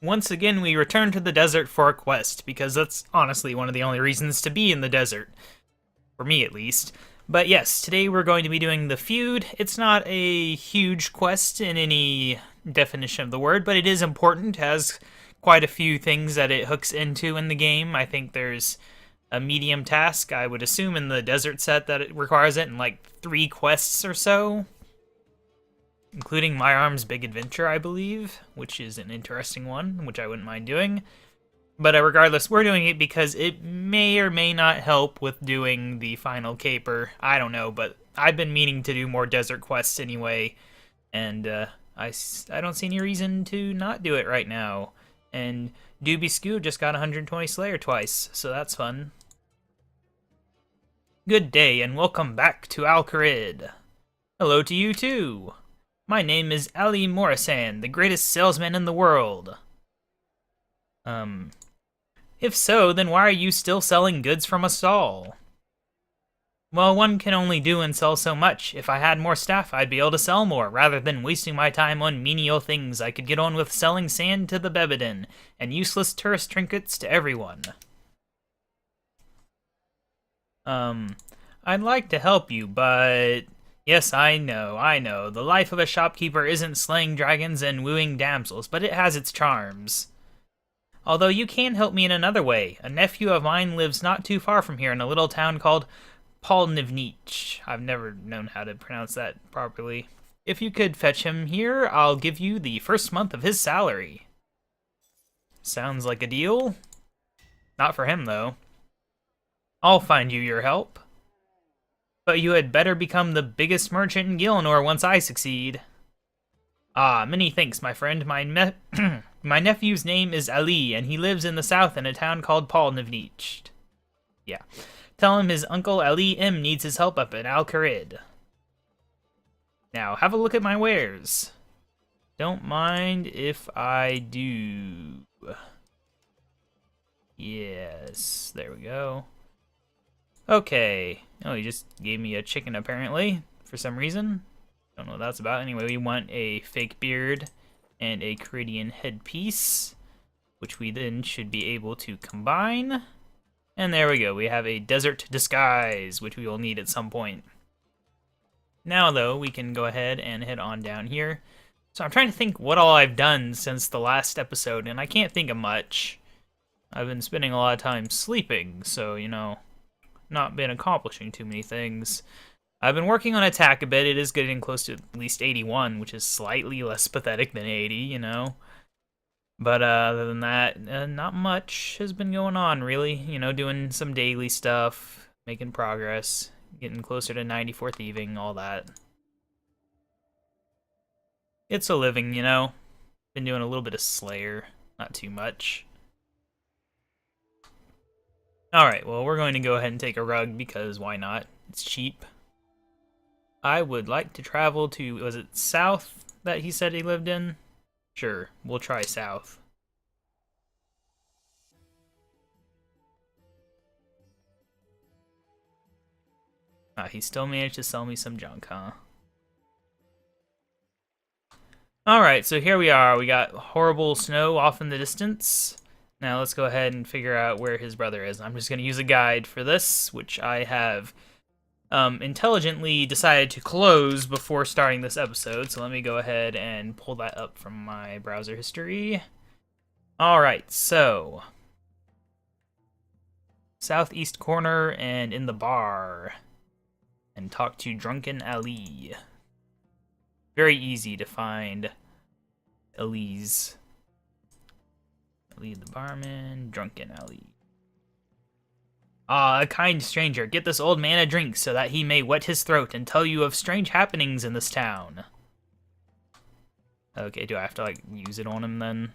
Once again, we return to the desert for a quest, because that's honestly one of the only reasons to be in the desert. For me, at least. But yes, today we're going to be doing the Feud. It's not a huge quest in any definition of the word, but it is important. It has quite a few things that it hooks into in the game. I think there's a medium task, I would assume, in the desert set that it requires it, and like 3 quests or so. Including My Arm's Big Adventure, I believe, which is an interesting one, which I wouldn't mind doing. But regardless, we're doing it because it may or may not help with doing the final caper. I don't know, but I've been meaning to do more desert quests anyway, and I don't see any reason to not do it right now. And Doobie Scoo just got 120 Slayer twice, so that's fun. Good day, and welcome back to Al-Kharid. Hello to you too. My name is Ali Morrison, the greatest salesman in the world. If so, then why are you still selling goods from a stall? Well, one can only do and sell so much. If I had more staff, I'd be able to sell more, rather than wasting my time on menial things. I could get on with selling sand to the Bebedin, and useless tourist trinkets to everyone. I'd like to help you, but... Yes, I know. The life of a shopkeeper isn't slaying dragons and wooing damsels, but it has its charms. Although you can help me in another way. A nephew of mine lives not too far from here in a little town called Polnivnich. I've never known how to pronounce that properly. If you could fetch him here, I'll give you the first month of his salary. Sounds like a deal. Not for him, though. I'll find you your help. But you had better become the biggest merchant in Gielinor once I succeed. Ah, many thanks, my friend. My nephew's name is Ali, and he lives in the south in a town called Polnivnich. Yeah. Tell him his uncle Ali M needs his help up in Al-Kharid. Now, have a look at my wares. Don't mind if I do. Yes, there we go. Okay. Oh, he just gave me a chicken, apparently, for some reason. Don't know what that's about. Anyway, we want a fake beard and a Kharidian headpiece, which we then should be able to combine. And there we go. We have a desert disguise, which we will need at some point. Now, though, we can go ahead and head on down here. So I'm trying to think what all I've done since the last episode, and I can't think of much. I've been spending a lot of time sleeping, so, you know... not been accomplishing too many things. I've been working on attack a bit. It is getting close to at least 81, which is slightly less pathetic than 80, you know. But other than that, not much has been going on, really. You know, doing some daily stuff, making progress, getting closer to 94 thieving, all that. It's a living, you know. Been doing a little bit of Slayer, not too much. Alright, well, we're going to go ahead and take a rug, because why not? It's cheap. I would like to travel to, was it south that he said he lived in? Sure, we'll try south. Ah, he still managed to sell me some junk, huh? Alright, so here we are. We got horrible snow off in the distance. Now let's go ahead and figure out where his brother is. I'm just going to use a guide for this, which I have intelligently decided to close before starting this episode. So let me go ahead and pull that up from my browser history. Alright, so... southeast corner and in the bar. And talk to Drunken Ali. Very easy to find Ali's. Ali the barman, Drunken Ali. Ah, a kind stranger, get this old man a drink so that he may wet his throat and tell you of strange happenings in this town. Okay, do I have to, like, use it on him then?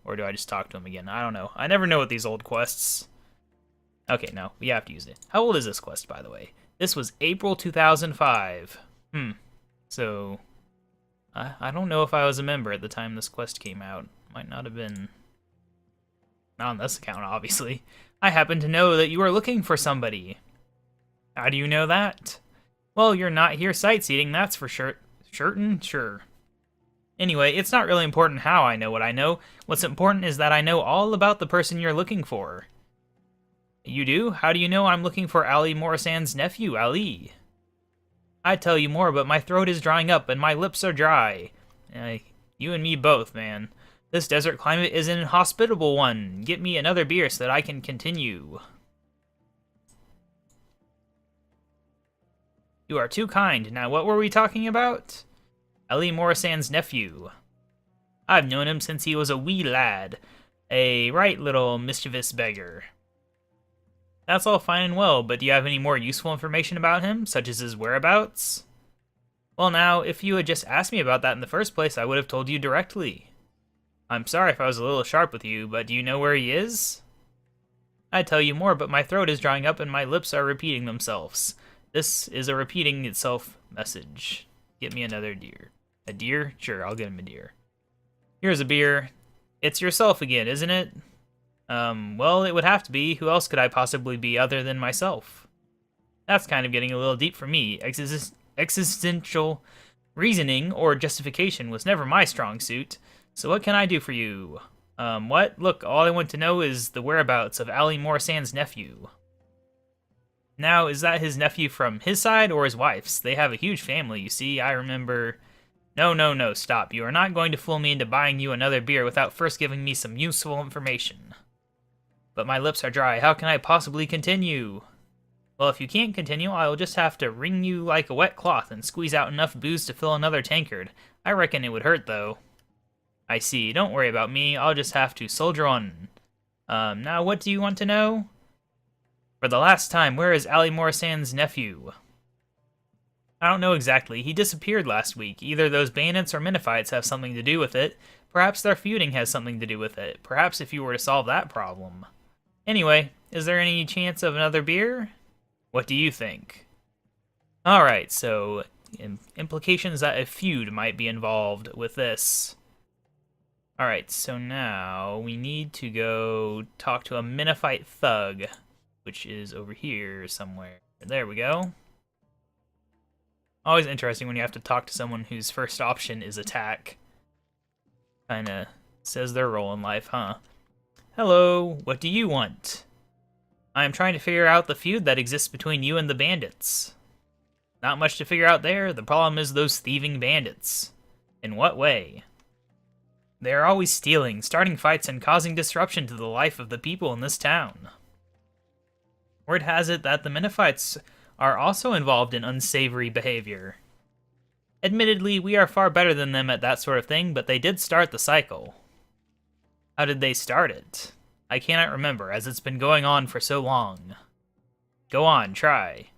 Or do I just talk to him again? I don't know. I never know with these old quests. Okay, no, we have to use it. How old is this quest, by the way? This was April 2005. So, I don't know if I was a member at the time this quest came out. Might not have been... not on this account, obviously. I happen to know that you are looking for somebody. How do you know that? Well, you're not here sightseeing, that's for sure. Sure. Anyway, it's not really important how I know what I know. What's important is that I know all about the person you're looking for. You do? How do you know I'm looking for Ali Morissan's nephew, Ali? I'd tell you more, but my throat is drying up and my lips are dry. You and me both, man. This desert climate is an inhospitable one. Get me another beer so that I can continue. You are too kind. Now, what were we talking about? Ali Morissan's nephew. I've known him since he was a wee lad. A right little mischievous beggar. That's all fine and well, but do you have any more useful information about him, such as his whereabouts? Well now, if you had just asked me about that in the first place, I would have told you directly. I'm sorry if I was a little sharp with you, but do you know where he is? I'd tell you more, but my throat is drying up and my lips are repeating themselves. This is a repeating itself message. Get me another deer. A deer? Sure, I'll get him a deer. Here's a beer. It's yourself again, isn't it? Well, it would have to be. Who else could I possibly be other than myself? That's kind of getting a little deep for me. Existential reasoning or justification was never my strong suit. So what can I do for you? What? Look, all I want to know is the whereabouts of Ali Morissan's nephew. Now, is that his nephew from his side or his wife's? They have a huge family, you see. I remember... No, stop. You are not going to fool me into buying you another beer without first giving me some useful information. But my lips are dry. How can I possibly continue? Well, if you can't continue, I'll just have to wring you like a wet cloth and squeeze out enough booze to fill another tankard. I reckon it would hurt, though. I see. Don't worry about me. I'll just have to soldier on. Now what do you want to know? For the last time, where is Ali Morissan's nephew? I don't know exactly. He disappeared last week. Either those bandits or Minophytes have something to do with it. Perhaps their feuding has something to do with it. Perhaps if you were to solve that problem. Anyway, is there any chance of another beer? What do you think? Alright, so implications that a feud might be involved with this. Alright, so now we need to go talk to a Minophyte thug, which is over here somewhere. There we go. Always interesting when you have to talk to someone whose first option is attack. Kinda says their role in life, huh? Hello, what do you want? I am trying to figure out the feud that exists between you and the bandits. Not much to figure out there. The problem is those thieving bandits. In what way? They are always stealing, starting fights, and causing disruption to the life of the people in this town. Word has it that the Minophytes are also involved in unsavory behavior. Admittedly, we are far better than them at that sort of thing, but they did start the cycle. How did they start it? I cannot remember, as it's been going on for so long. Go on, try.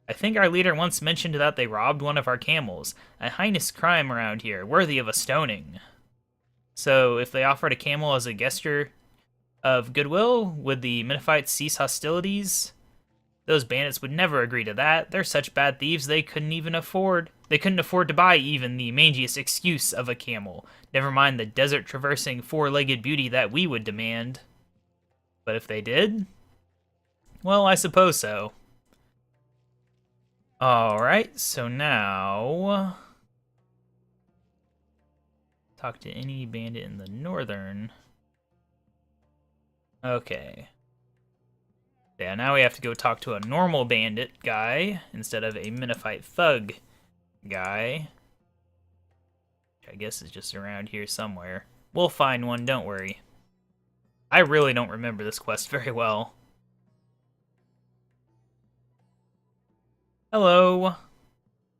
I think our leader once mentioned that they robbed one of our camels, a heinous crime around here, worthy of a stoning. So, if they offered a camel as a gesture of goodwill, would the Minophytes cease hostilities? Those bandits would never agree to that. They're such bad thieves they couldn't afford to buy even the mangiest excuse of a camel. Never mind the desert-traversing four-legged beauty that we would demand. But if they did? Well, I suppose so. Alright, so now... talk to any bandit in the northern... Okay. Yeah, now we have to go talk to a normal bandit guy instead of a Minophyte thug guy. Which I guess is just around here somewhere. We'll find one, don't worry. I really don't remember this quest very well. Hello.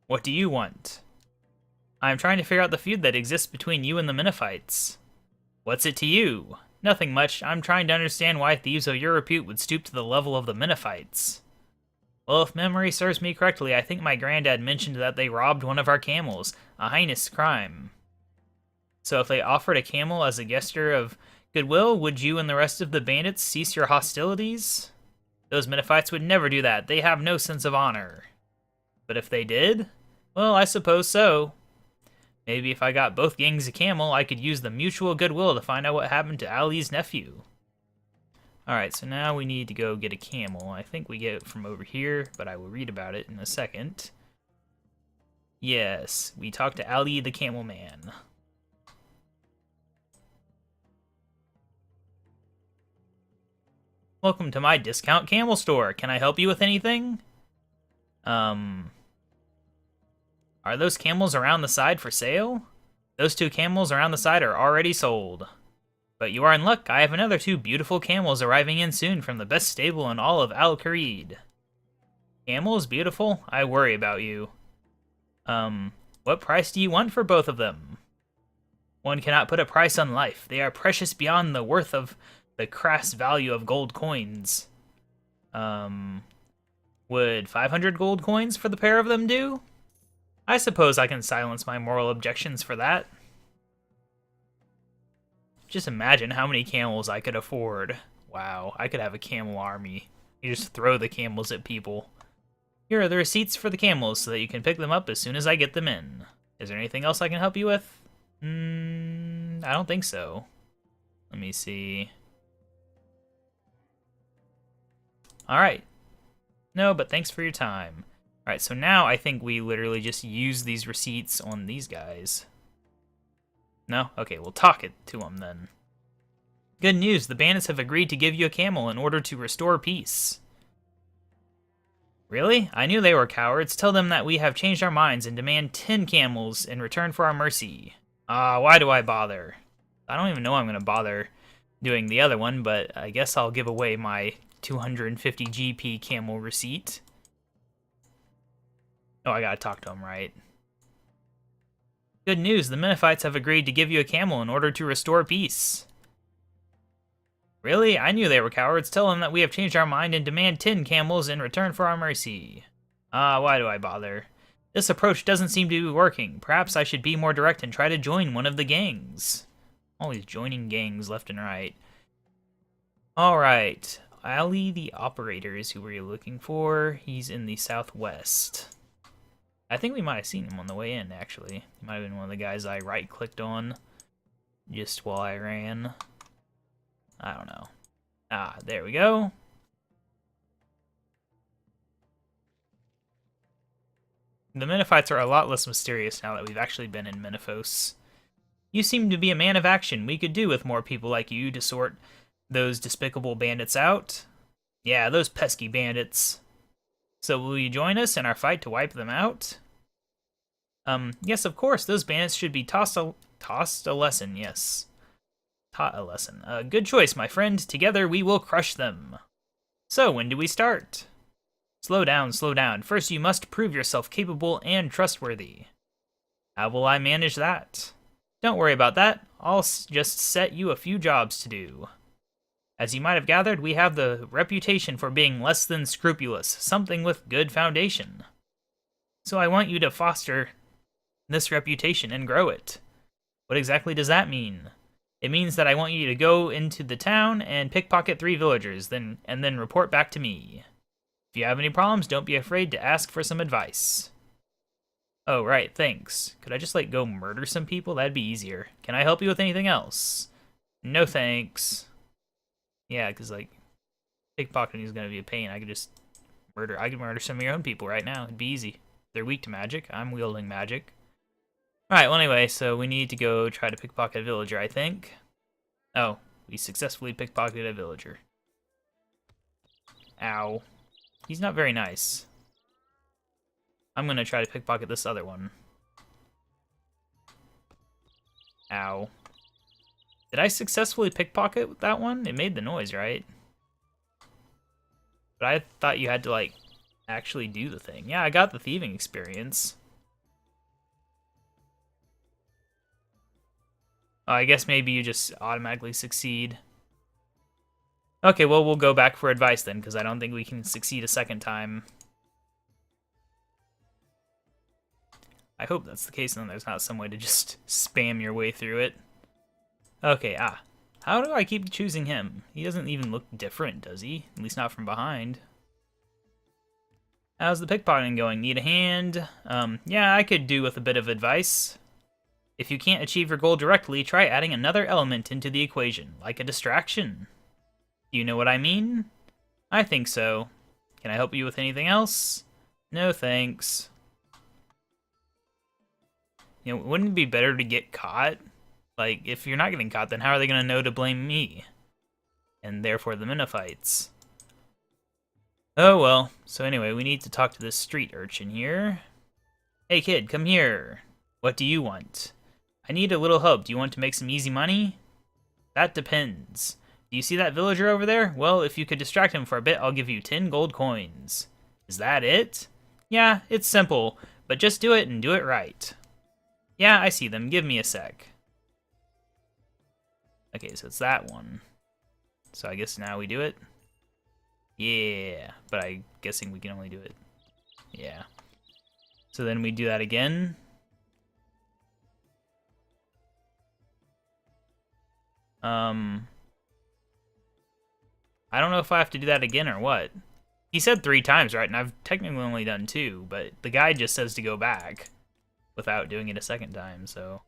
What do you want? I'm trying to figure out the feud that exists between you and the Minophytes. What's it to you? Nothing much. I'm trying to understand why thieves of your repute would stoop to the level of the Minophytes. Well, if memory serves me correctly, I think my granddad mentioned that they robbed one of our camels, a heinous crime. So if they offered a camel as a gesture of goodwill, would you and the rest of the bandits cease your hostilities? Those Minophytes would never do that. They have no sense of honor. But if they did? Well, I suppose so. Maybe if I got both gangs a camel, I could use the mutual goodwill to find out what happened to Ali's nephew. Alright, so now we need to go get a camel. I think we get it from over here, but I will read about it in a second. Yes, we talked to Ali the camel man. Welcome to my discount camel store. Can I help you with anything? Are those camels around the side for sale? Those 2 camels around the side are already sold. But you are in luck. I have another 2 beautiful camels arriving in soon from the best stable in all of Al Kharid. Camels? Beautiful? I worry about you. What price do you want for both of them? One cannot put a price on life. They are precious beyond the worth of the crass value of gold coins. Would 500 gold coins for the pair of them do? I suppose I can silence my moral objections for that. Just imagine how many camels I could afford. Wow, I could have a camel army. You just throw the camels at people. Here are the receipts for the camels so that you can pick them up as soon as I get them in. Is there anything else I can help you with? I don't think so. Let me see. Alright. No, but thanks for your time. Alright, so now I think we literally just use these receipts on these guys. No? Okay, we'll talk it to them then. Good news, the bandits have agreed to give you a camel in order to restore peace. Really? I knew they were cowards. Tell them that we have changed our minds and demand 10 camels in return for our mercy. Why do I bother? I don't even know I'm going to bother doing the other one, but I guess I'll give away my 250 GP camel receipt. Oh, I gotta talk to him, right? Good news, the Menophites have agreed to give you a camel in order to restore peace. Really? I knew they were cowards. Tell them that we have changed our mind and demand 10 camels in return for our mercy. Why do I bother? This approach doesn't seem to be working. Perhaps I should be more direct and try to join one of the gangs. Always joining gangs left and right. Alright. Ali the Operator is who we're looking for. He's in the southwest. I think we might have seen him on the way in, actually. He might have been one of the guys I right-clicked on just while I ran. I don't know. There we go. The Menophites are a lot less mysterious now that we've actually been in Menaphos. You seem to be a man of action. We could do with more people like you to sort those despicable bandits out. Yeah, those pesky bandits. So will you join us in our fight to wipe them out? Yes, of course. Those bandits should be tossed a lesson, yes. Taught a lesson. Good choice, my friend. Together we will crush them. So, when do we start? Slow down, slow down. First, you must prove yourself capable and trustworthy. How will I manage that? Don't worry about that. I'll just set you a few jobs to do. As you might have gathered, we have the reputation for being less than scrupulous, something with good foundation. So I want you to foster this reputation and grow it. What exactly does that mean? It means that I want you to go into the town and pickpocket 3 villagers, and then report back to me. If you have any problems, don't be afraid to ask for some advice. Oh, right, thanks. Could I just, go murder some people? That'd be easier. Can I help you with anything else? No thanks. Yeah, because, pickpocketing is going to be a pain. I could just murder some of your own people right now. It'd be easy. They're weak to magic. I'm wielding magic. Alright, well anyway, so we need to go try to pickpocket a villager, I think. Oh, we successfully pickpocketed a villager. Ow. He's not very nice. I'm gonna try to pickpocket this other one. Ow. Did I successfully pickpocket that one? It made the noise, right? But I thought you had to, actually do the thing. Yeah, I got the thieving experience. Oh, I guess maybe you just automatically succeed. Okay, well, we'll go back for advice then, because I don't think we can succeed a second time. I hope that's the case, and there's not some way to just spam your way through it. Okay, how do I keep choosing him? He doesn't even look different, does he? At least not from behind. How's the pickpocketing going? Need a hand? Yeah, I could do with a bit of advice. If you can't achieve your goal directly, try adding another element into the equation, like a distraction. You know what I mean? I think so. Can I help you with anything else? No thanks. You know, wouldn't it be better to get caught? If you're not getting caught, then how are they going to know to blame me? and therefore the Minophytes. Oh well, so anyway, we need to talk to this street urchin here. Hey kid, come here. What do you want? I need a little help. Do you want to make some easy money? That depends. Do you see that villager over there? Well, if you could distract him for a bit, I'll give you 10 gold coins. Is that it? Yeah, it's simple, but just do it and do it right. Yeah, I see them. Give me a sec. Okay, so it's that one. So I guess now we do it? Yeah, but I'm guessing we can only do it. Yeah. So then we do that again. I don't know if I have to do that again or what. He said 3 times, right? And I've technically only done 2, but the guide just says to go back without doing it a second time, so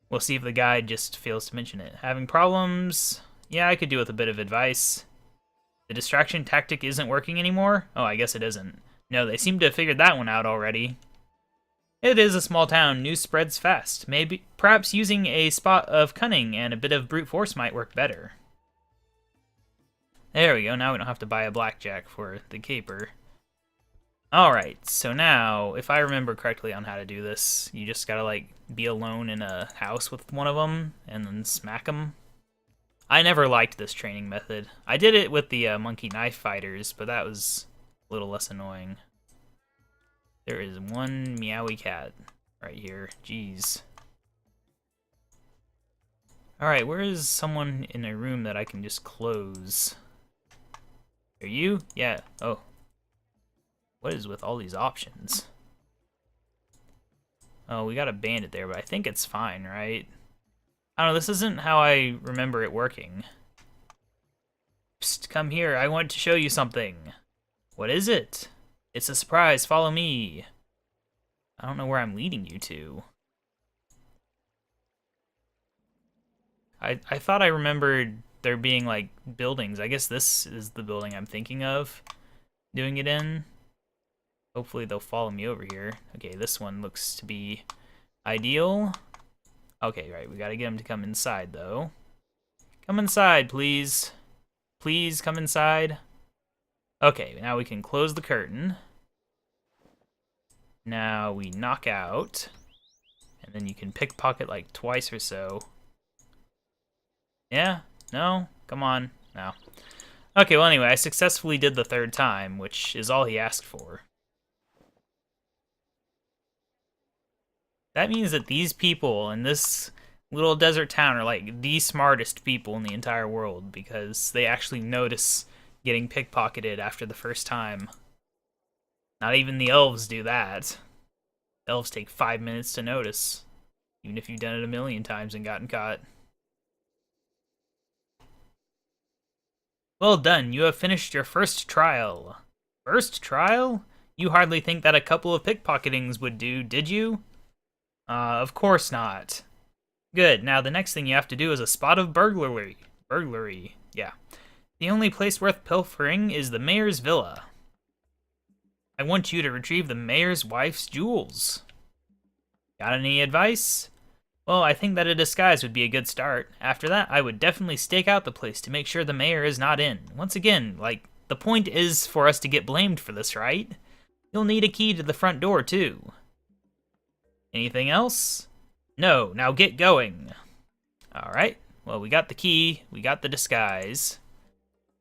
we'll see if the guide just fails to mention it. Having problems? Yeah, I could do with a bit of advice. The distraction tactic isn't working anymore? Oh, I guess it isn't. No, they seem to have figured that one out already. It is a small town. News spreads fast. Perhaps using a spot of cunning and a bit of brute force might work better. There we go. Now we don't have to buy a blackjack for the caper. Alright, so now, if I remember correctly on how to do this, you just gotta, like, be alone in a house with one of them and then smack them. I never liked this training method. I did it with the monkey knife fighters, but that was a little less annoying. There is one meowy cat right here. Jeez. Alright, where is someone in a room that I can just close? Are you? Yeah. Oh. What is with all these options? Oh, we got a bandit there, but I think it's fine, right? I don't know, this isn't how I remember it working. Psst, come here, I want to show you something. What is it? It's a surprise, follow me. I don't know where I'm leading you to. I thought I remembered there being, like, buildings. I guess this is the building I'm thinking of doing it in. Hopefully they'll follow me over here. Okay, this one looks to be ideal. Okay, right, we gotta get him to come inside, though. Come inside, please. Please, come inside. Okay, now we can close the curtain. Now we knock out. And then you can pickpocket, like, twice or so. Yeah? No? Come on. No. Okay, well, anyway, I successfully did the 3rd time, which is all he asked for. That means that these people in this little desert town are like the smartest people in the entire world because they actually notice getting pickpocketed after the first time. Not even the elves do that. Elves take 5 minutes to notice, even if you've done it a million times and gotten caught. Well done, you have finished your first trial. First trial? You hardly think that a couple of pickpocketings would do, did you? Of course not. Good, now the next thing you have to do is a spot of burglary. Burglary, yeah. The only place worth pilfering is the mayor's villa. I want you to retrieve the mayor's wife's jewels. Got any advice? Well, I think that a disguise would be a good start. After that, I would definitely stake out the place to make sure the mayor is not in. Once again, like, the point is for us to get blamed for this, right? You'll need a key to the front door, too. Anything else? No, now get going. Alright, well, we got the key, we got the disguise.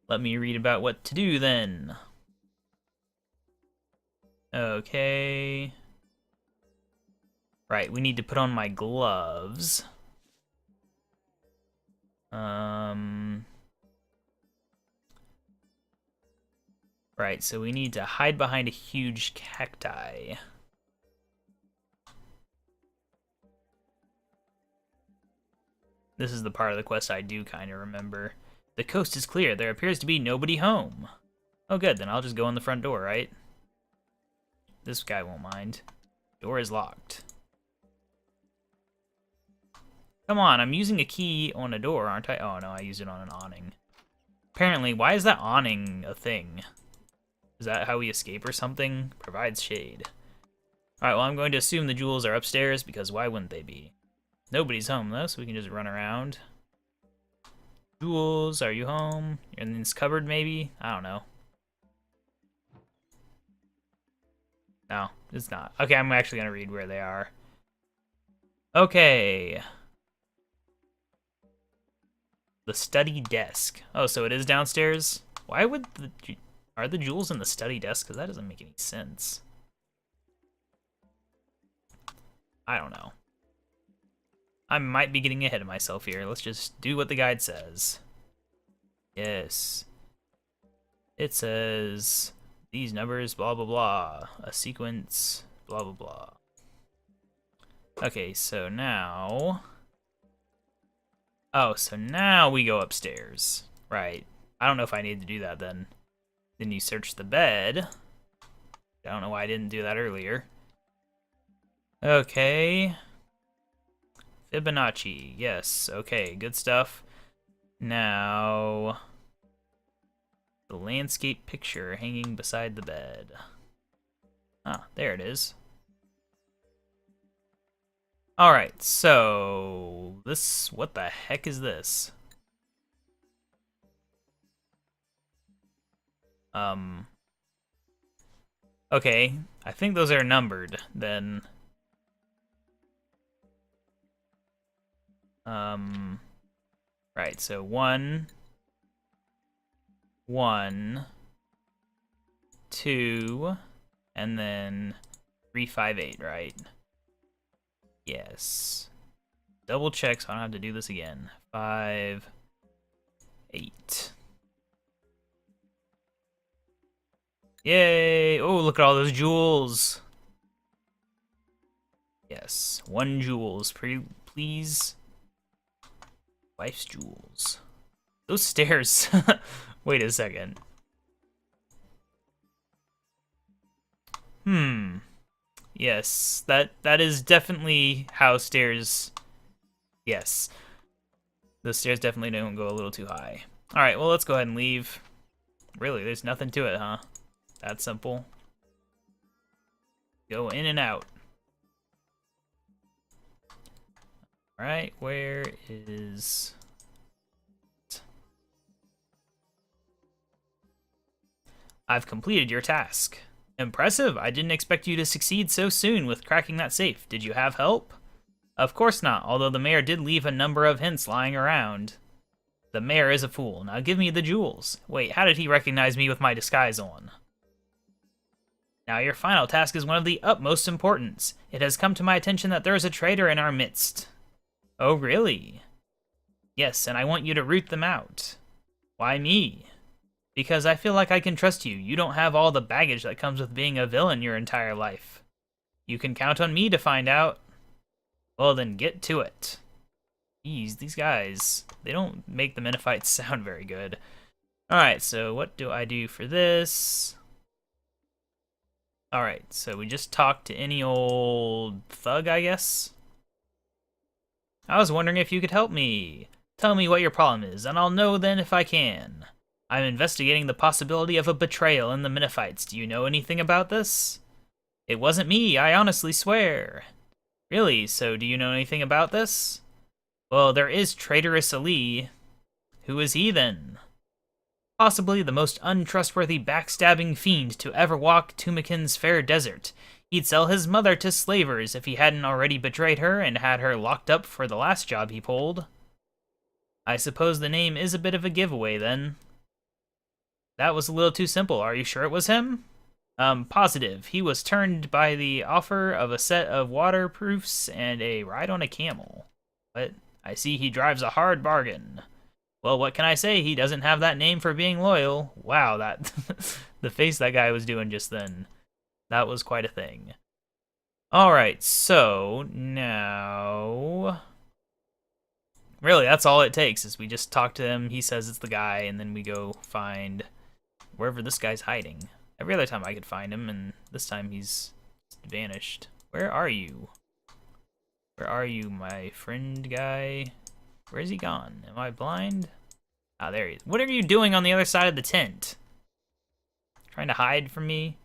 Let me read about what to do, then. Okay. Right, we need to put on my gloves. Right, so we need to hide behind a huge cacti. This is the part of the quest I do kind of remember. The coast is clear. There appears to be nobody home. Oh, good. Then I'll just go in the front door, right? This guy won't mind. Door is locked. Come on, I'm using a key on a door, aren't I? Oh, no, I used it on an awning. Apparently, why is that awning a thing? Is that how we escape or something? Provides shade. Alright, well, I'm going to assume the jewels are upstairs, because why wouldn't they be? Nobody's home, though, so we can just run around. Jules, are you home? You're in this cupboard, maybe? I don't know. No, it's not. Okay, I'm actually gonna read where they are. Okay. The study desk. Oh, so it is downstairs? Why would the... Are the jewels in the study desk? Because that doesn't make any sense. I don't know. I might be getting ahead of myself here. Let's just do what the guide says. Yes. It says these numbers, blah, blah, blah. A sequence, blah, blah, blah. Okay, so now... Oh, so now we go upstairs. Right. I don't know if I need to do that then. Then you search the bed. I don't know why I didn't do that earlier. Okay. Fibonacci. Yes. Okay, good stuff. Now... the landscape picture hanging beside the bed. Ah, there it is. Alright, so... this... what the heck is this? Okay, I think those are numbered, then. Right, so 1, 1, 2, and then 3, 5, 8, right? Yes. Double check so I don't have to do this again. 5, 8. Yay! Oh, look at all those jewels. Yes, 1 jewels, please. Wife's jewels. Those stairs. Wait a second. Yes, that is definitely how stairs... Yes. The stairs definitely don't go a little too high. Alright, well, let's go ahead and leave. Really, there's nothing to it, huh? That simple. Go in and out. Alright, where is... I've completed your task. Impressive. I didn't expect you to succeed so soon with cracking that safe. Did you have help? Of course not, although the mayor did leave a number of hints lying around. The mayor is a fool. Now give me the jewels. Wait, how did he recognize me with my disguise on? Now your final task is one of the utmost importance. It has come to my attention that there is a traitor in our midst. Oh, really? Yes, and I want you to root them out. Why me? Because I feel like I can trust you. You don't have all the baggage that comes with being a villain your entire life. You can count on me to find out. Well, then get to it. Jeez, these guys, they don't make the Minifights sound very good. Alright, so what do I do for this? Alright, so we just talked to any old thug, I guess? I was wondering if you could help me. Tell me what your problem is, and I'll know then if I can. I'm investigating the possibility of a betrayal in the Minifights. Do you know anything about this? It wasn't me, I honestly swear. Really? So do you know anything about this? Well, there is Traitorous Ali. Who is he then? Possibly the most untrustworthy backstabbing fiend to ever walk Tumakin's fair desert. He'd sell his mother to slavers if he hadn't already betrayed her and had her locked up for the last job he pulled. I suppose the name is a bit of a giveaway then. That was a little too simple. Are you sure it was him? Positive. He was turned by the offer of a set of waterproofs and a ride on a camel. But I see he drives a hard bargain. Well, what can I say? He doesn't have that name for being loyal. Wow, that the face that guy was doing just then. That was quite a thing. Alright, so now... Really, that's all it takes, is we just talk to him, he says it's the guy, and then we go find wherever this guy's hiding. Every other time I could find him, and this time he's vanished. Where are you? Where are you, my friend guy? Where's he gone? Am I blind? Ah, there he is. What are you doing on the other side of the tent? Trying to hide from me?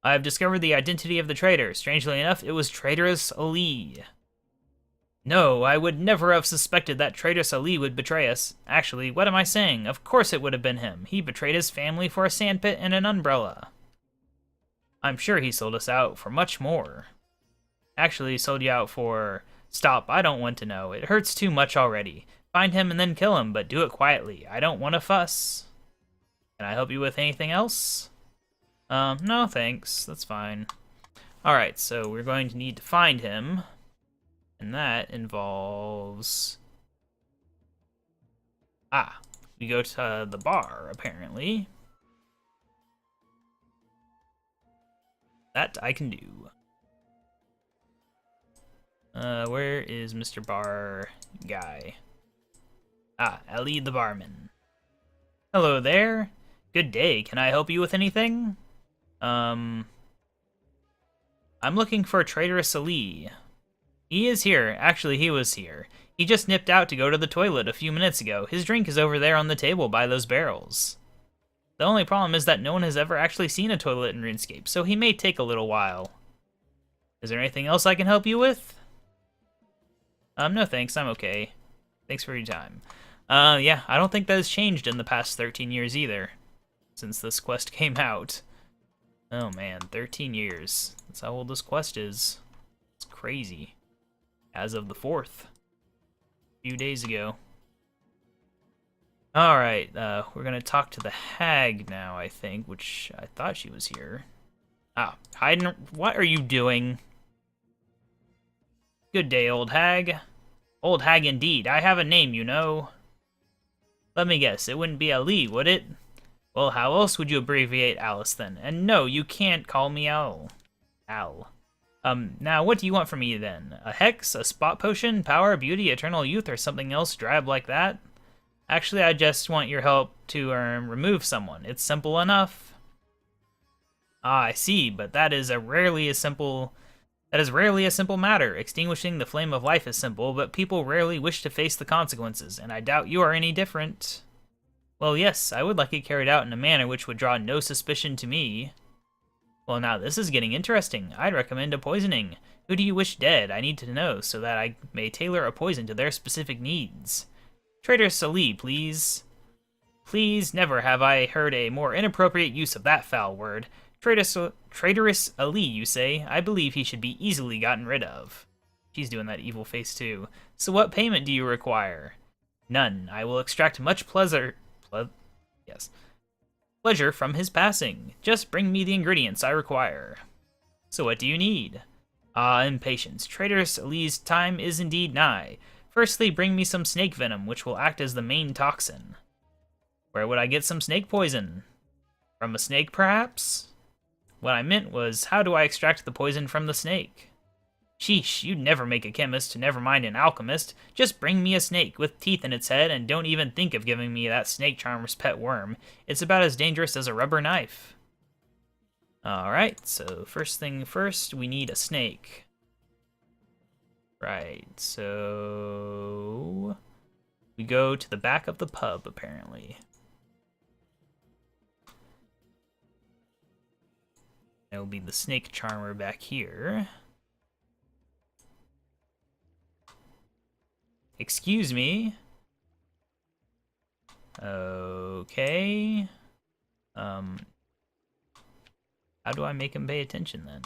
I've discovered the identity of the traitor. Strangely enough, it was Traitorous Ali. No, I would never have suspected that traitor Ali would betray us. Actually, what am I saying? Of course it would have been him. He betrayed his family for a sandpit and an umbrella. I'm sure he sold us out for much more. Actually, he sold you out for... Stop, I don't want to know. It hurts too much already. Find him and then kill him, but do it quietly. I don't want to fuss. Can I help you with anything else? No thanks. That's fine. Alright, so we're going to need to find him. And that involves... we go to the bar, apparently. That I can do. Where is Mr. Bar Guy? Ali the barman. Hello there. Good day. Can I help you with anything? I'm looking for Traitorous Ali. He is here. Actually, he was here. He just nipped out to go to the toilet a few minutes ago. His drink is over there on the table by those barrels. The only problem is that no one has ever actually seen a toilet in RuneScape, so he may take a little while. Is there anything else I can help you with? No thanks, I'm okay. Thanks for your time. Yeah, I don't think that has changed in the past 13 years either, since this quest came out. Oh man, 13 years. That's how old this quest is. It's crazy. As of the 4th. A few days ago. Alright, we're gonna talk to the hag now, I think, which I thought she was here. Hiding. What are you doing? Good day, old hag. Old hag indeed. I have a name, you know. Let me guess, it wouldn't be Ali, would it? Well, how else would you abbreviate Alice then? And no, you can't call me Al. Now what do you want from me then? A hex, a spot potion, power, beauty, eternal youth, or something else drab like that? Actually, I just want your help to remove someone. It's simple enough. I see, but that is rarely a simple matter. Extinguishing the flame of life is simple, but people rarely wish to face the consequences, and I doubt you are any different. Well, yes, I would like it carried out in a manner which would draw no suspicion to me. Well, now this is getting interesting. I'd recommend a poisoning. Who do you wish dead? I need to know, so that I may tailor a poison to their specific needs. Traitorous Ali, please. Please, never have I heard a more inappropriate use of that foul word. Traitorous Ali, you say? I believe he should be easily gotten rid of. She's doing that evil face too. So what payment do you require? None. I will extract much pleasure from his passing. Just bring me the ingredients I require. So what do you need? Impatience. Traitorous Ali's time is indeed nigh. Firstly, bring me some snake venom, which will act as the main toxin. Where would I get some snake poison? From a snake, perhaps? What I meant was, how do I extract the poison from the snake? Sheesh, you'd never make a chemist, never mind an alchemist. Just bring me a snake with teeth in its head, and don't even think of giving me that snake charmer's pet worm. It's about as dangerous as a rubber knife. Alright, so first thing first, we need a snake. Right, so... we go to the back of the pub, apparently. That will be the snake charmer back here. Excuse me. Okay. How do I make him pay attention then?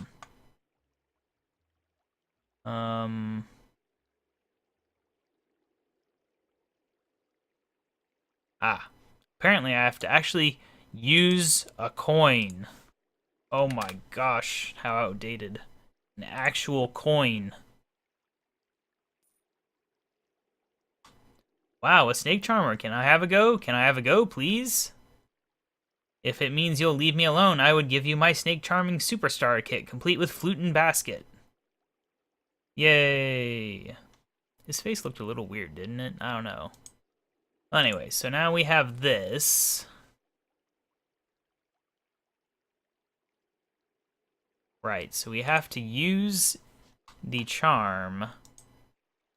Apparently I have to actually use a coin. Oh my gosh, how outdated. An actual coin. Wow, a snake charmer. Can I have a go? Can I have a go, please? If it means you'll leave me alone, I would give you my snake charming superstar kit, complete with flute and basket. Yay. His face looked a little weird, didn't it? I don't know. Well, anyway, so now we have this. Right, so we have to use the charm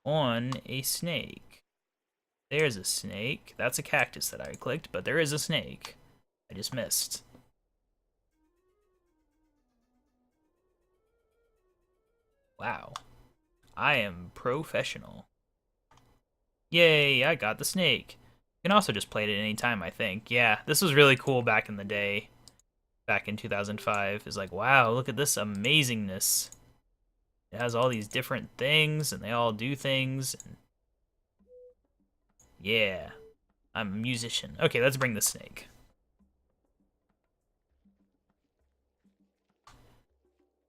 on a snake. There's a snake. That's a cactus that I clicked, but there is a snake. I just missed. Wow. I am professional. Yay, I got the snake. You can also just play it at any time, I think. Yeah, this was really cool back in the day. Back in 2005. It's like, wow, look at this amazingness. It has all these different things, and they all do things. And yeah, I'm a musician. Okay, let's bring the snake.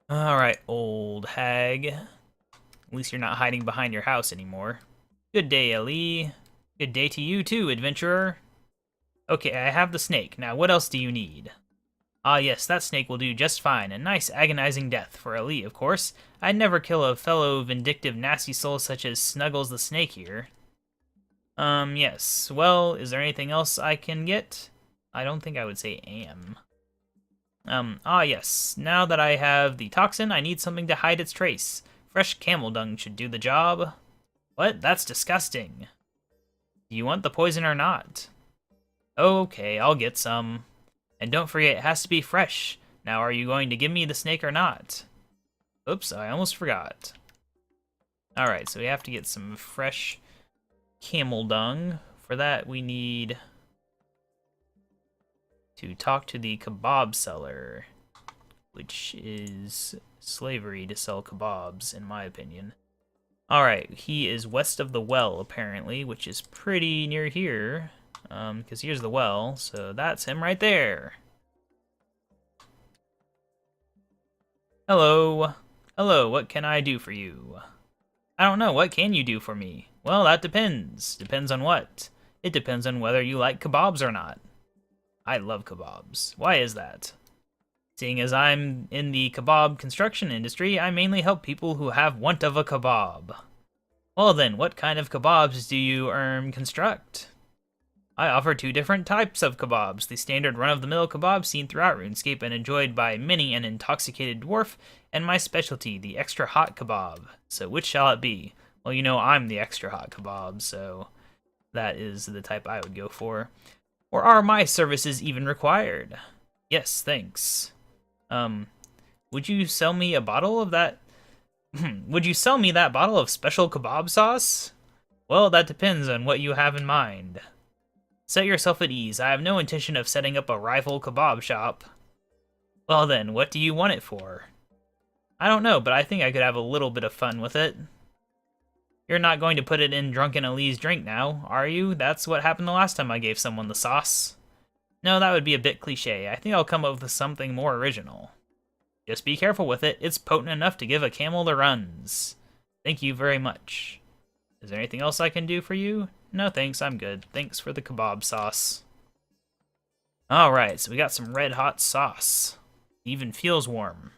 Alright, old hag. At least you're not hiding behind your house anymore. Good day, Ellie. Good day to you too, adventurer. Okay, I have the snake. Now, what else do you need? Ah, yes, that snake will do just fine. A nice, agonizing death for Ellie, of course. I'd never kill a fellow vindictive, nasty soul such as Snuggles the Snake here. Yes. Well, is there anything else I can get? I don't think I would say am. Yes. Now that I have the toxin, I need something to hide its trace. Fresh camel dung should do the job. What? That's disgusting. Do you want the poison or not? Okay, I'll get some. And don't forget, it has to be fresh. Now, are you going to give me the snake or not? Oops, I almost forgot. Alright, so we have to get some fresh camel dung. For that, we need to talk to the kebab seller, which is slavery to sell kebabs, in my opinion. Alright, he is west of the well, apparently, which is pretty near here. Because here's the well, so that's him right there. Hello. Hello, what can I do for you? I don't know, what can you do for me? Well, that depends. Depends on what? It depends on whether you like kebabs or not. I love kebabs. Why is that? Seeing as I'm in the kebab construction industry, I mainly help people who have want of a kebab. Well then, what kind of kebabs do you construct? I offer two different types of kebabs, the standard run-of-the-mill kebab seen throughout RuneScape and enjoyed by many an intoxicated dwarf, and my specialty, the extra hot kebab. So which shall it be? Well, you know I'm the extra hot kebab, so that is the type I would go for. Or are my services even required? Yes, thanks. Would you sell me a bottle of that? Would you sell me that bottle of special kebab sauce? Well, that depends on what you have in mind. Set yourself at ease. I have no intention of setting up a rival kebab shop. Well then, what do you want it for? I don't know, but I think I could have a little bit of fun with it. You're not going to put it in Drunken Ali's drink now, are you? That's what happened the last time I gave someone the sauce. No, that would be a bit cliche. I think I'll come up with something more original. Just be careful with it. It's potent enough to give a camel the runs. Thank you very much. Is there anything else I can do for you? No thanks, I'm good. Thanks for the kebab sauce. Alright, so we got some red hot sauce. It even feels warm.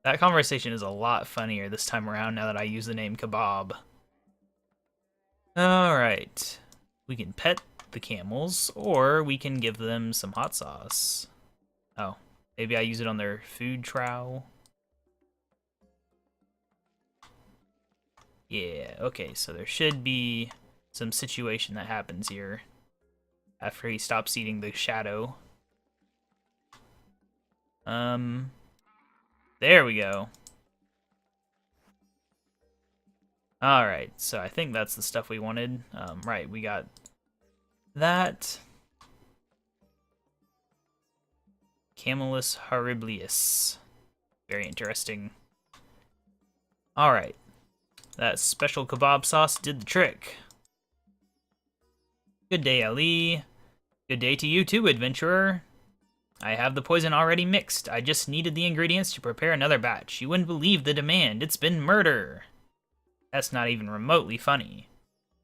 That conversation is a lot funnier this time around now that I use the name KaBob. Alright. We can pet the camels, or we can give them some hot sauce. Oh, maybe I use it on their food trowel. Yeah, okay, so there should be some situation that happens here after he stops eating the shadow. There we go. Alright, so I think that's the stuff we wanted. Right, we got that. Camelus horriblius. Very interesting. Alright. That special kebab sauce did the trick. Good day, Ali. Good day to you too, adventurer. I have the poison already mixed. I just needed the ingredients to prepare another batch. You wouldn't believe the demand. It's been murder. That's not even remotely funny.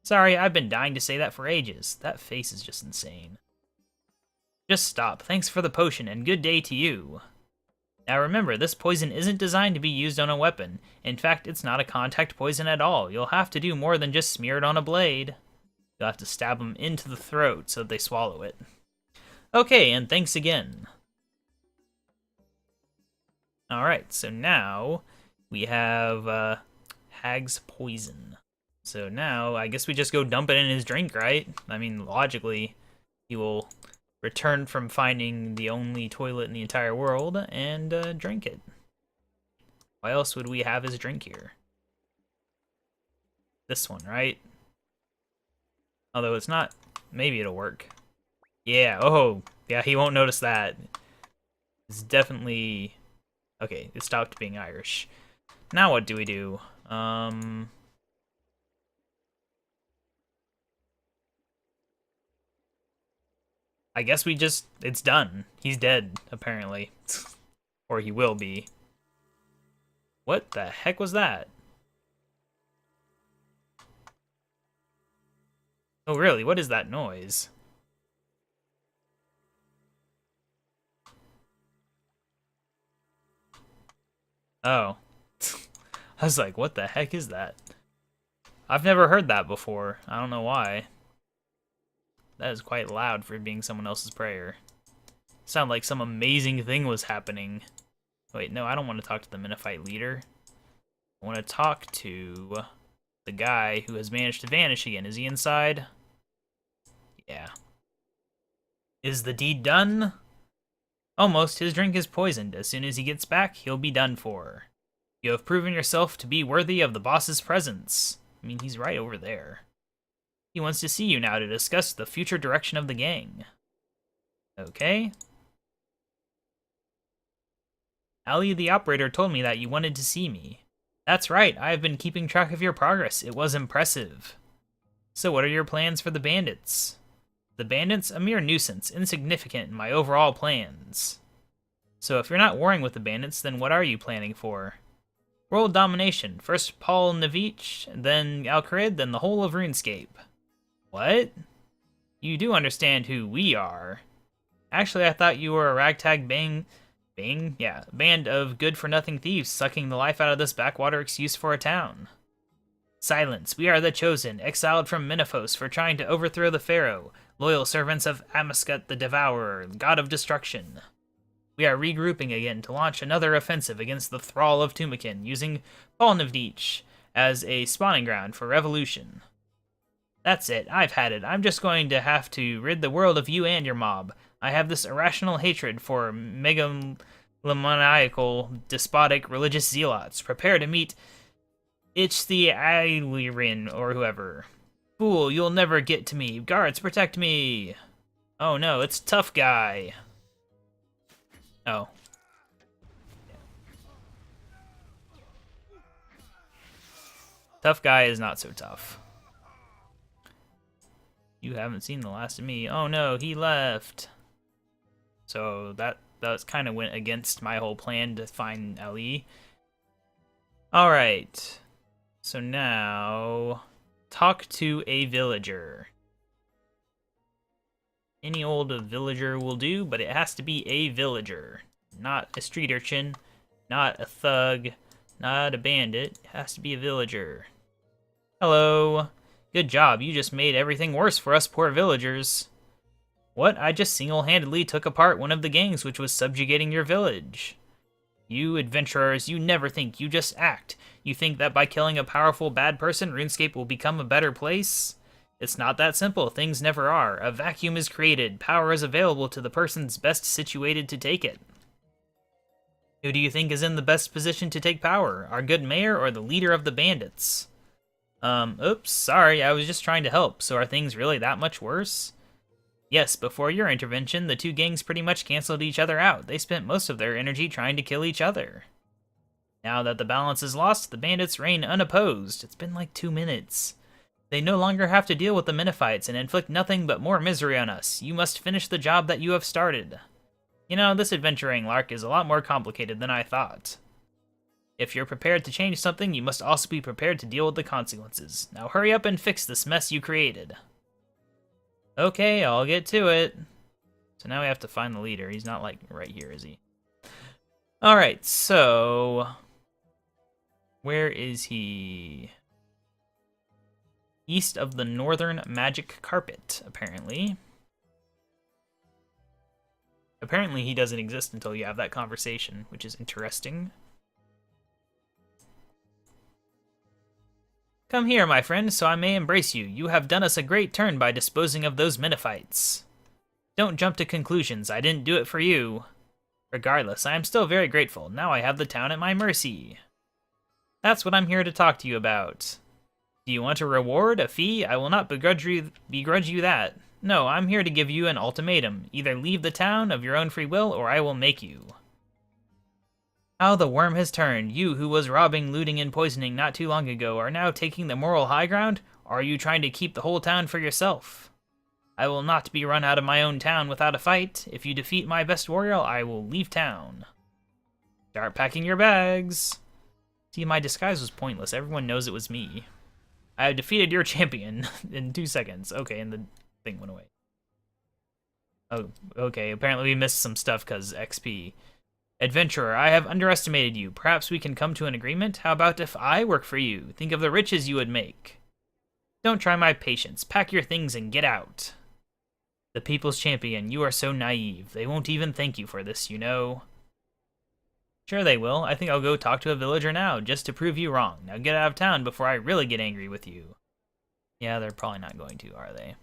Sorry, I've been dying to say that for ages. That face is just insane. Just stop. Thanks for the potion, and good day to you. Now remember, this poison isn't designed to be used on a weapon. In fact, it's not a contact poison at all. You'll have to do more than just smear it on a blade. You'll have to stab them into the throat so that they swallow it. Okay, and thanks again. Alright, so now we have Hag's Poison. So now, I guess we just go dump it in his drink, right? I mean, logically, he will return from finding the only toilet in the entire world and drink it. Why else would we have his drink here? This one, right? Although it's not... Maybe it'll work. Yeah, oh, yeah, he won't notice that. It's definitely... Okay, it stopped being Irish. Now what do we do? I guess we just... It's done. He's dead, apparently. Or he will be. What the heck was that? Oh, really? What is that noise? Oh. I was like, what the heck is that? I've never heard that before. I don't know why. That is quite loud for being someone else's prayer. Sound like some amazing thing was happening. Wait, no, I don't want to talk to the Minophite leader. I want to talk to the guy who has managed to vanish again. Is he inside? Yeah. Is the deed done? Almost. His drink is poisoned. As soon as he gets back, he'll be done for. You have proven yourself to be worthy of the boss's presence. I mean, he's right over there. He wants to see you now to discuss the future direction of the gang. Okay. Ali the operator told me that you wanted to see me. That's right, I have been keeping track of your progress. It was impressive. So what are your plans for the bandits? The bandits? A mere nuisance, insignificant in my overall plans. So if you're not warring with the bandits, then what are you planning for? World domination. First Paul Navich, then Alcarid, then the whole of RuneScape. What? You do understand who we are. Actually, I thought you were a ragtag band of good-for-nothing thieves sucking the life out of this backwater excuse for a town. Silence. We are the Chosen, exiled from Menophos for trying to overthrow the Pharaoh, loyal servants of Amaskut the Devourer, god of destruction. We are regrouping again to launch another offensive against the thrall of Tumakin, using Polnavdich as a spawning ground for revolution. That's it. I've had it. I'm just going to have to rid the world of you and your mob. I have this irrational hatred for megalomaniacal, despotic, religious zealots. Prepare to meet Itch the Ailirin or whoever. Fool, you'll never get to me. Guards, protect me. Oh no, it's Tough Guy. Oh. Tough Guy is not so tough. You haven't seen the last of me. Oh no, he left. So that kind of went against my whole plan to find Ali. Alright. So now, talk to a villager. Any old villager will do, but it has to be a villager. Not a street urchin, not a thug, not a bandit. It has to be a villager. Hello. Good job, you just made everything worse for us poor villagers. What? I just single-handedly took apart one of the gangs which was subjugating your village. You adventurers, you never think, you just act. You think that by killing a powerful bad person, RuneScape will become a better place? It's not that simple, things never are. A vacuum is created, power is available to the persons best situated to take it. Who do you think is in the best position to take power? Our good mayor or the leader of the bandits? Oops, sorry, I was just trying to help. So are things really that much worse? Yes, before your intervention, the two gangs pretty much canceled each other out. They spent most of their energy trying to kill each other. Now that the balance is lost, the bandits reign unopposed. It's been like 2 minutes. They no longer have to deal with the Menophites and inflict nothing but more misery on us. You must finish the job that you have started. You know, this adventuring lark is a lot more complicated than I thought. If you're prepared to change something, you must also be prepared to deal with the consequences. Now hurry up and fix this mess you created. Okay, I'll get to it. So now we have to find the leader. He's not, like, right here, is he? Alright, so... where is he? East of the Northern Magic Carpet, apparently. Apparently he doesn't exist until you have that conversation, which is interesting. Come here, my friend, so I may embrace you. You have done us a great turn by disposing of those Menophites. Don't jump to conclusions. I didn't do it for you. Regardless, I am still very grateful. Now I have the town at my mercy. That's what I'm here to talk to you about. Do you want a reward, a fee? I will not begrudge you that. No, I'm here to give you an ultimatum. Either leave the town of your own free will, or I will make you. How the worm has turned. You who was robbing, looting, and poisoning not too long ago are now taking the moral high ground? Or are you trying to keep the whole town for yourself? I will not be run out of my own town without a fight. If you defeat my best warrior, I will leave town. Start packing your bags. See, my disguise was pointless. Everyone knows it was me. I have defeated your champion in 2 seconds. Okay, and the thing went away. Oh, okay. Apparently we missed some stuff because XP. Adventurer, I have underestimated you. Perhaps we can come to an agreement? How about if I work for you? Think of the riches you would make. Don't try my patience. Pack your things and get out. The people's champion, you are so naive. They won't even thank you for this, you know. Sure they will. I think I'll go talk to a villager now, just to prove you wrong. Now get out of town before I really get angry with you. Yeah, they're probably not going to, are they?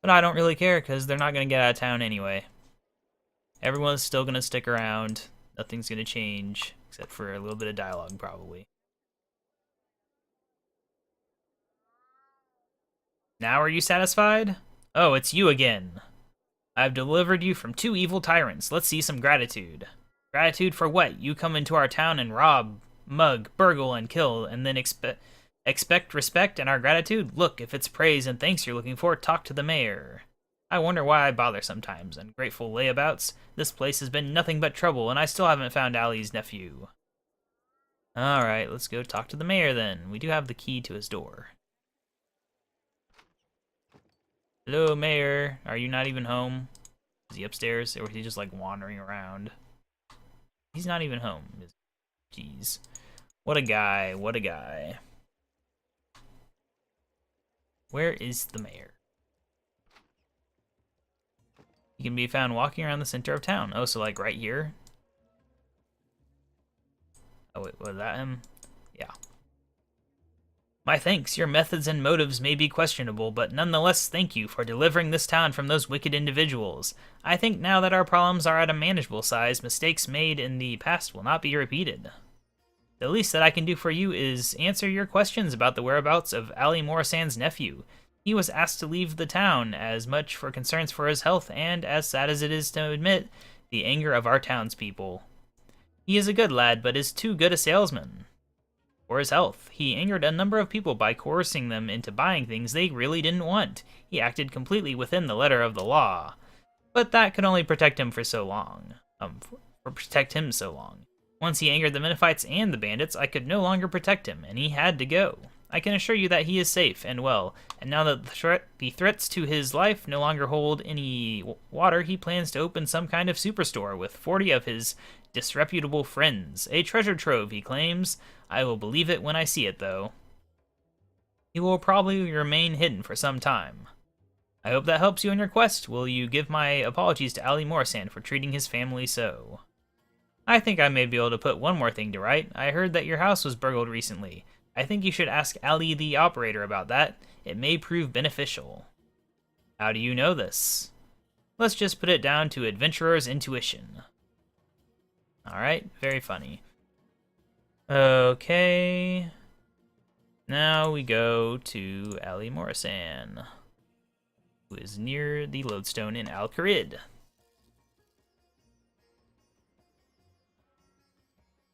But I don't really care, because they're not going to get out of town anyway. Everyone's still going to stick around. Nothing's going to change, except for a little bit of dialogue, probably. Now are you satisfied? Oh, it's you again. I've delivered you from 2 evil tyrants. Let's see some gratitude. Gratitude for what? You come into our town and rob, mug, burgle, and kill, and then expect respect and our gratitude? Look, if it's praise and thanks you're looking for, talk to the mayor. I wonder why I bother sometimes. Ungrateful layabouts. This place has been nothing but trouble, and I still haven't found Ali's nephew. Alright, let's go talk to the mayor then. We do have the key to his door. Hello, mayor. Are you not even home? Is he upstairs, or is he just, like, wandering around? He's not even home. Jeez. What a guy, what a guy. Where is the mayor? He can be found walking around the center of town. Oh, so like right here? Oh wait, was that him? Yeah. My thanks. Your methods and motives may be questionable, but nonetheless thank you for delivering this town from those wicked individuals. I think now that our problems are at a manageable size, mistakes made in the past will not be repeated. The least that I can do for you is answer your questions about the whereabouts of Ali Morisand's nephew. He was asked to leave the town, as much for concerns for his health and, as sad as it is to admit, the anger of our townspeople. He is a good lad, but is too good a salesman. For his health, he angered a number of people by coercing them into buying things they really didn't want. He acted completely within the letter of the law. But that could only protect him for so long. Protect him so long. Once he angered the Menophites and the bandits, I could no longer protect him, and he had to go. I can assure you that he is safe and well, and now that the threats to his life no longer hold any water, he plans to open some kind of superstore with 40 of his disreputable friends. A treasure trove, he claims. I will believe it when I see it, though. He will probably remain hidden for some time. I hope that helps you in your quest. Will you give my apologies to Ali Morisand for treating his family so? I think I may be able to put one more thing to right. I heard that your house was burgled recently. I think you should ask Ali the operator about that. It may prove beneficial. How do you know this? Let's just put it down to adventurer's intuition. Alright, very funny. Okay. Now we go to Ali Morisand, who is near the lodestone in Al Kharid.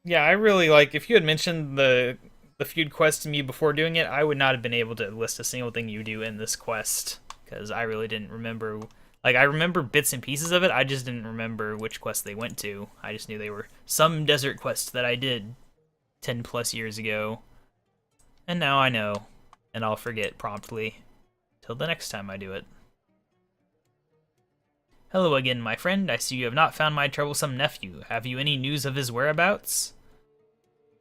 Yeah, I really like, if you had mentioned the Feud quest to me before doing it, I would not have been able to list a single thing you do in this quest, because I really didn't remember. Like, I remember bits and pieces of it, I just didn't remember which quest they went to. I just knew they were some desert quest that I did 10 plus years ago. And now I know, and I'll forget promptly. Till the next time I do it. Hello again, my friend. I see you have not found my troublesome nephew. Have you any news of his whereabouts?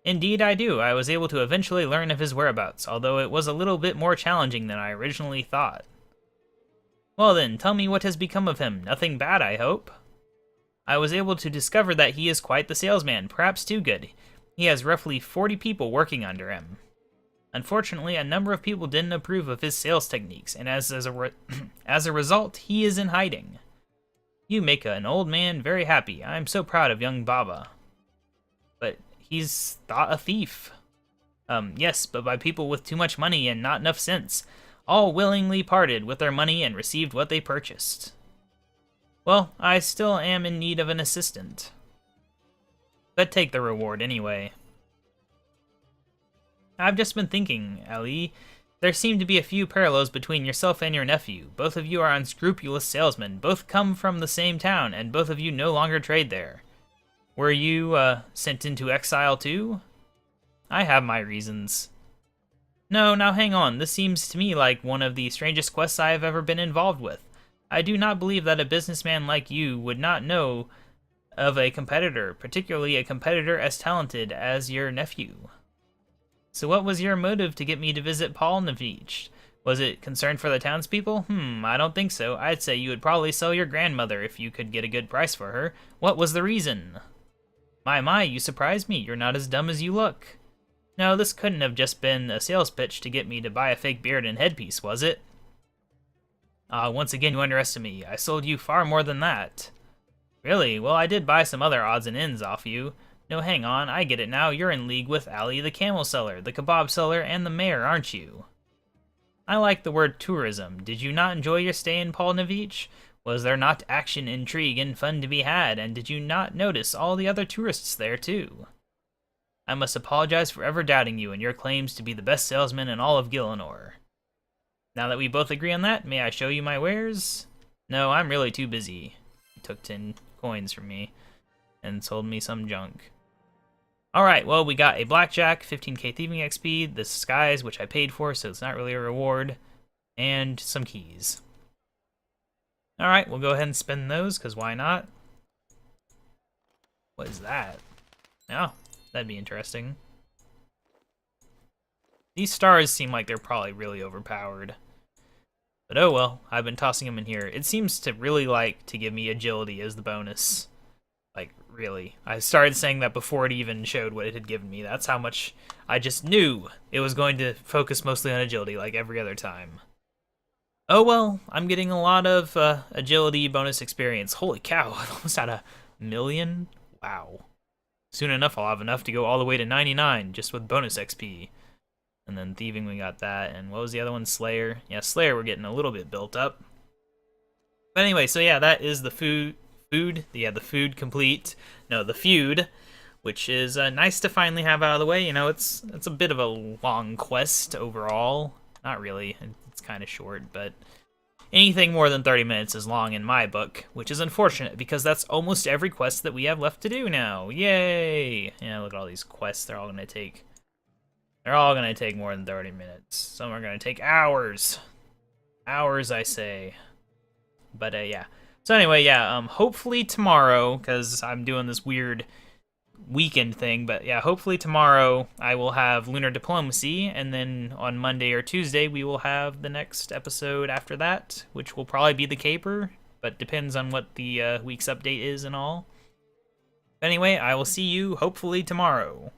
Indeed I do. I was able to eventually learn of his whereabouts, although it was a little bit more challenging than I originally thought. Well then, tell me what has become of him. Nothing bad, I hope? I was able to discover that he is quite the salesman, perhaps too good. He has roughly 40 people working under him. Unfortunately, a number of people didn't approve of his sales techniques, and as a result, he is in hiding. You make an old man very happy. I'm so proud of young Baba. But he's thought a thief. Yes, but by people with too much money and not enough sense. All willingly parted with their money and received what they purchased. Well, I still am in need of an assistant. But take the reward anyway. I've just been thinking, Ali. There seem to be a few parallels between yourself and your nephew. Both of you are unscrupulous salesmen, both come from the same town, and both of you no longer trade there. Were you, sent into exile too? I have my reasons. No, now hang on. This seems to me like one of the strangest quests I have ever been involved with. I do not believe that a businessman like you would not know of a competitor, particularly a competitor as talented as your nephew. So what was your motive to get me to visit Polnavich? Was it concern for the townspeople? I don't think so. I'd say you would probably sell your grandmother if you could get a good price for her. What was the reason? My, you surprised me. You're not as dumb as you look. No, this couldn't have just been a sales pitch to get me to buy a fake beard and headpiece, was it? Once again, you underestimate me. I sold you far more than that. Really? Well, I did buy some other odds and ends off you. No, hang on, I get it now. You're in league with Ali the camel seller, the kebab seller, and the mayor, aren't you? I like the word tourism. Did you not enjoy your stay in Polnavich? Was there not action, intrigue, and fun to be had, and did you not notice all the other tourists there, too? I must apologize for ever doubting you and your claims to be the best salesman in all of Gielinor. Now that we both agree on that, may I show you my wares? No, I'm really too busy. He took 10 coins from me and sold me some junk. Alright, well, we got a blackjack, 15k thieving XP, the disguise, which I paid for, so it's not really a reward, and some keys. Alright, we'll go ahead and spend those, because why not? What is that? Oh, that'd be interesting. These stars seem like they're probably really overpowered. But oh well, I've been tossing them in here. It seems to really like to give me agility as the bonus. Like, really. I started saying that before it even showed what it had given me. That's how much I just knew it was going to focus mostly on agility, like every other time. Oh well, I'm getting a lot of agility bonus experience. Holy cow, I almost had 1,000,000? Wow. Soon enough, I'll have enough to go all the way to 99, just with bonus XP. And then thieving, we got that. And what was the other one? Slayer. Yeah, Slayer, we're getting a little bit built up. But anyway, so yeah, that is the Feud, the Feud complete. The Feud, which is nice to finally have out of the way. You know, it's a bit of a long quest overall. Not really, it's kind of short, but anything more than 30 minutes is long in my book, which is unfortunate because that's almost every quest that we have left to do now. Yay! Yeah, look at all these quests. They're all gonna take more than 30 minutes. Some are gonna take hours. Hours, I say. But yeah. So anyway, yeah, hopefully tomorrow, because I'm doing this weird weekend thing, but yeah, hopefully tomorrow I will have Lunar Diplomacy, and then on Monday or Tuesday we will have the next episode after that, which will probably be the Caper, but depends on what the week's update is and all. Anyway, I will see you hopefully tomorrow.